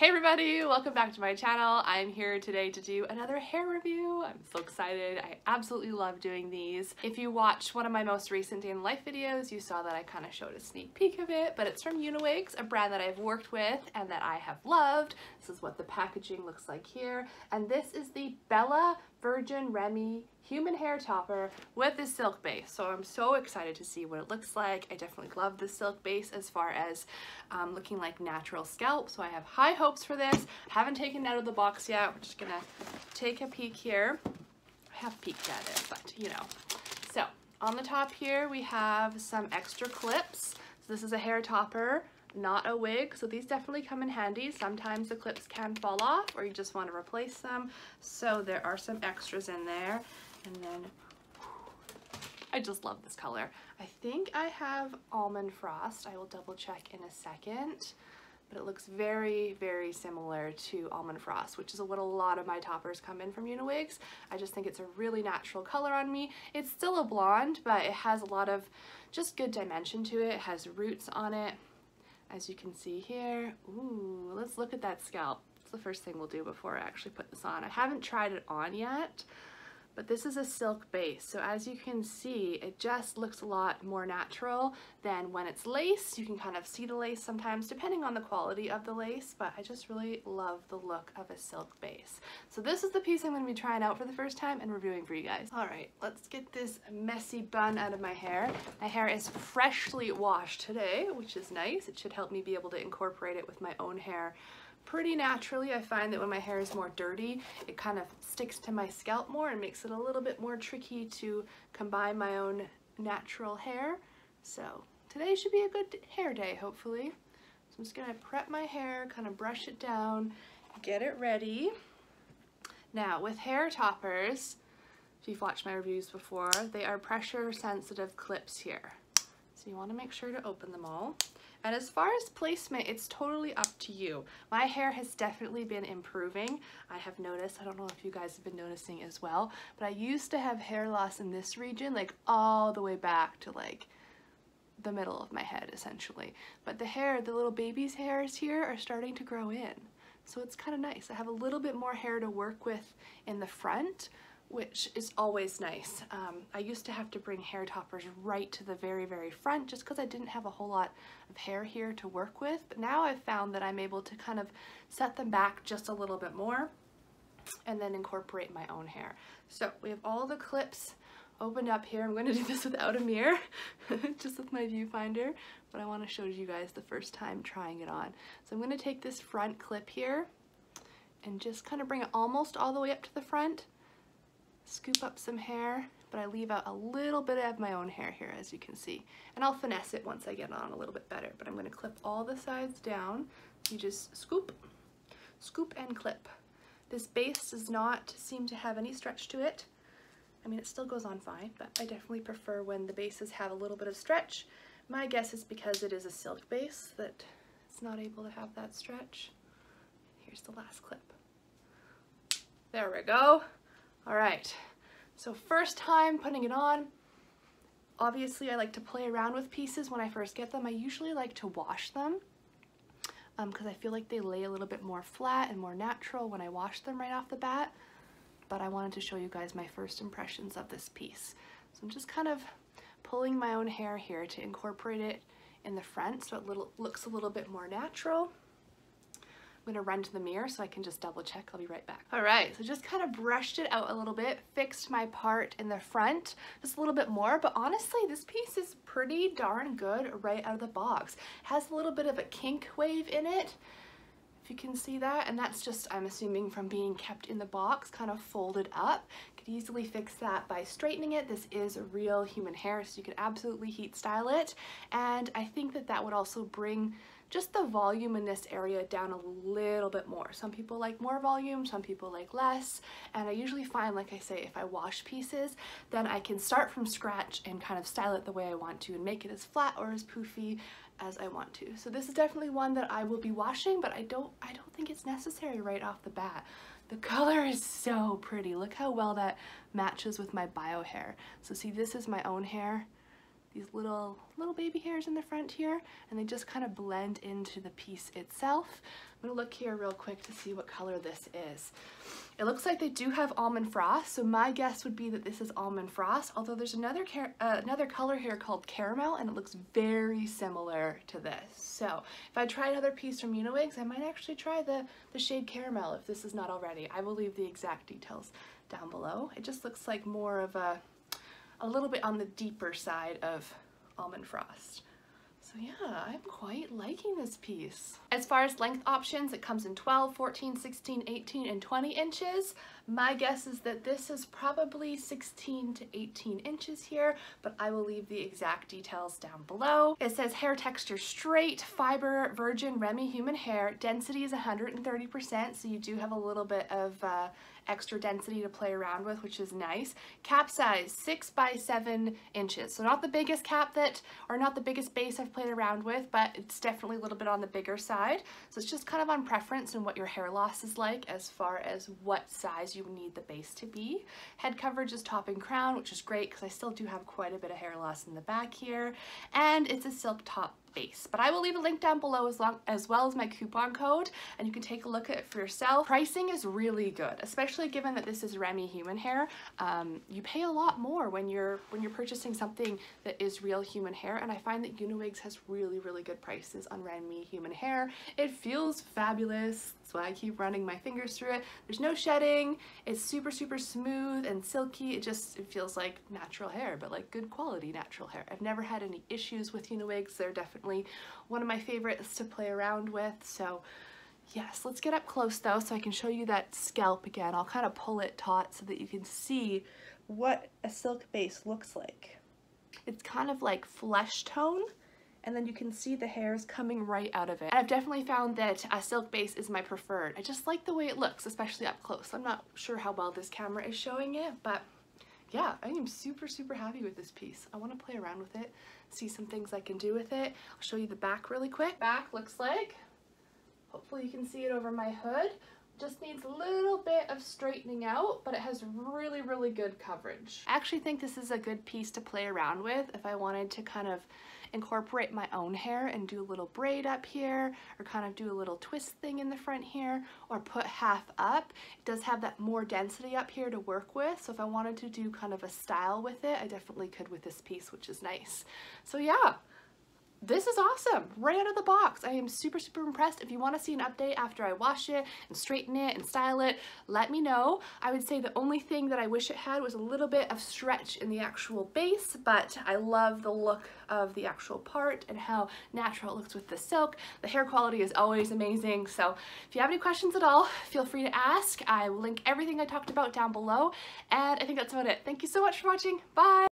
Hey everybody, welcome back to my channel. I'm here today to do another hair review. I'm so excited. I absolutely love doing these. If you watched one of my most recent day in life videos, you saw that I kind of showed a sneak peek of it, but it's from Uniwigs, a brand that I've worked with and that I have loved. This is what the packaging looks like here. And this is the Bella Virgin Remy human hair topper with the silk base. So I'm so excited to see what it looks like. I definitely love the silk base as far as looking like natural scalp. So I have high hopes for this. I haven't taken it out of the box yet. We're just gonna take a peek here. I have peeked at it, but you know. So on the top here, we have some extra clips. So this is a hair topper, not a wig, so these definitely come in handy. Sometimes the clips can fall off or you just want to replace them, so there are some extras in there. And then I just love this color. I think I have Almond Frost. I will double check in a second, but it looks very, very similar to Almond Frost, which is what a lot of my toppers come in from Uniwigs. I just think it's a really natural color on me. It's still a blonde, but it has a lot of just good dimension to it. It has roots on it, as you can see here. Ooh, let's look at that scalp. It's the first thing we'll do before I actually put this on. I haven't tried it on yet, but this is a silk base. So as you can see, it just looks a lot more natural than when it's lace. You can kind of see the lace sometimes depending on the quality of the lace, but I just really love the look of a silk base. So this is the piece I'm gonna be trying out for the first time and reviewing for you guys. All right, let's get this messy bun out of my hair. My hair is freshly washed today, which is nice. It should help me be able to incorporate it with my own hair pretty naturally. I find that when my hair is more dirty, it kind of sticks to my scalp more and makes it a little bit more tricky to combine my own natural hair. So today should be a good hair day, hopefully. So I'm just gonna prep my hair, kind of brush it down, get it ready. Now with hair toppers, if you've watched my reviews before, they are pressure sensitive clips here. So you wanna make sure to open them all. And as far as placement, it's totally up to you. My hair has definitely been improving. I have noticed, I don't know if you guys have been noticing as well, but I used to have hair loss in this region, like all the way back to like the middle of my head essentially. But the hair, the little baby's hairs here are starting to grow in. So it's kind of nice. I have a little bit more hair to work with in the front, which is always nice. I used to have to bring hair toppers right to the very, very front just because I didn't have a whole lot of hair here to work with, but now I've found that I'm able to kind of set them back just a little bit more and then incorporate my own hair. So we have all the clips opened up here. I'm going to do this without a mirror, just with my viewfinder, but I want to show you guys the first time trying it on. So I'm going to take this front clip here and just kind of bring it almost all the way up to the front. Scoop up some hair, but I leave out a little bit of my own hair here, as you can see. And I'll finesse it once I get it on a little bit better, but I'm going to clip all the sides down. You just scoop, scoop and clip. This base does not seem to have any stretch to it. I mean, it still goes on fine, but I definitely prefer when the bases have a little bit of stretch. My guess is because it is a silk base that it's not able to have that stretch. Here's the last clip. There we go. All right, so first time putting it on. Obviously I like to play around with pieces when I first get them. I usually like to wash them because I feel like they lay a little bit more flat and more natural when I wash them right off the bat. But I wanted to show you guys my first impressions of this piece. So I'm just kind of pulling my own hair here to incorporate it in the front so it looks a little bit more natural. I'm gonna run to the mirror so I can just double check. I'll be right back. All right, so just kind of brushed it out a little bit, fixed my part in the front just a little bit more, but honestly, this piece is pretty darn good right out of the box. It has a little bit of a kink wave in it, if you can see that, and that's just, I'm assuming, from being kept in the box, kind of folded up. Could easily fix that by straightening it. This is a real human hair, so you could absolutely heat style it, and I think that that would also bring just the volume in this area down a little bit more. Some people like more volume, some people like less, and I usually find, like I say, if I wash pieces, then I can start from scratch and kind of style it the way I want to and make it as flat or as poofy as I want to. So this is definitely one that I will be washing, but I don't think it's necessary right off the bat. The color is so pretty. Look how well that matches with my bio hair. So see, this is my own hair. these little baby hairs in the front here, and they just kind of blend into the piece itself. I'm gonna look here real quick to see what color this is. It looks like they do have almond frost, so my guess would be that this is almond frost, although there's another color here called caramel, and it looks very similar to this. So if I try another piece from Uniwigs, I might actually try the shade caramel if this is not already. I will leave the exact details down below. It just looks like more of a little bit on the deeper side of almond frost. So yeah, I'm quite liking this piece. As far as length options, it comes in 12, 14, 16, 18, and 20 inches. My guess is that this is probably 16 to 18 inches here, but I will leave the exact details down below. It says hair texture straight, fiber, virgin, Remy human hair. Density is 130%, so you do have a little bit of extra density to play around with, which is nice. Cap size 6 by 7 inches. So not the biggest cap or not the biggest base I've played around with, but it's definitely a little bit on the bigger side. So it's just kind of on preference and what your hair loss is like as far as what size you need the base to be. Head coverage is top and crown, which is great because I still do have quite a bit of hair loss in the back here. And it's a silk top base, but I will leave a link down below as well as my coupon code, and you can take a look at it for yourself. Pricing is really good, especially given that this is Remy human hair. You pay a lot more when you're purchasing something that is real human hair, and I find that Uniwigs has really good prices on Remy human hair. It feels fabulous. That's why I keep running my fingers through it. There's no shedding. It's super smooth and silky. It feels like natural hair, but like good quality natural hair. I've never had any issues with Uniwigs. They're definitely one of my favorites to play around with. So yes, let's get up close though so I can show you that scalp again. I'll kind of pull it taut so that you can see what a silk base looks like. It's kind of like flesh tone, and then you can see the hairs coming right out of it. And I've definitely found that a silk base is my preferred. I just like the way it looks, especially up close. I'm not sure how well this camera is showing it, but yeah, I am super happy with this piece. I want to play around with it, see some things I can do with it. I'll show you the back really quick. Back looks like, hopefully you can see it over my hood. Just needs a little bit of straightening out, but it has really good coverage. I actually think this is a good piece to play around with if I wanted to kind of incorporate my own hair and do a little braid up here, or kind of do a little twist thing in the front here, or put half up. It does have that more density up here to work with, so if I wanted to do kind of a style with it, I definitely could with this piece, which is nice. So yeah, this is awesome, right out of the box. I am super impressed. If you want to see an update after I wash it and straighten it and style it, let me know. I would say the only thing that I wish it had was a little bit of stretch in the actual base, but I love the look of the actual part and how natural it looks with the silk. The hair quality is always amazing, so if you have any questions at all, feel free to ask. I will link everything I talked about down below, and I think that's about it. Thank you so much for watching. Bye!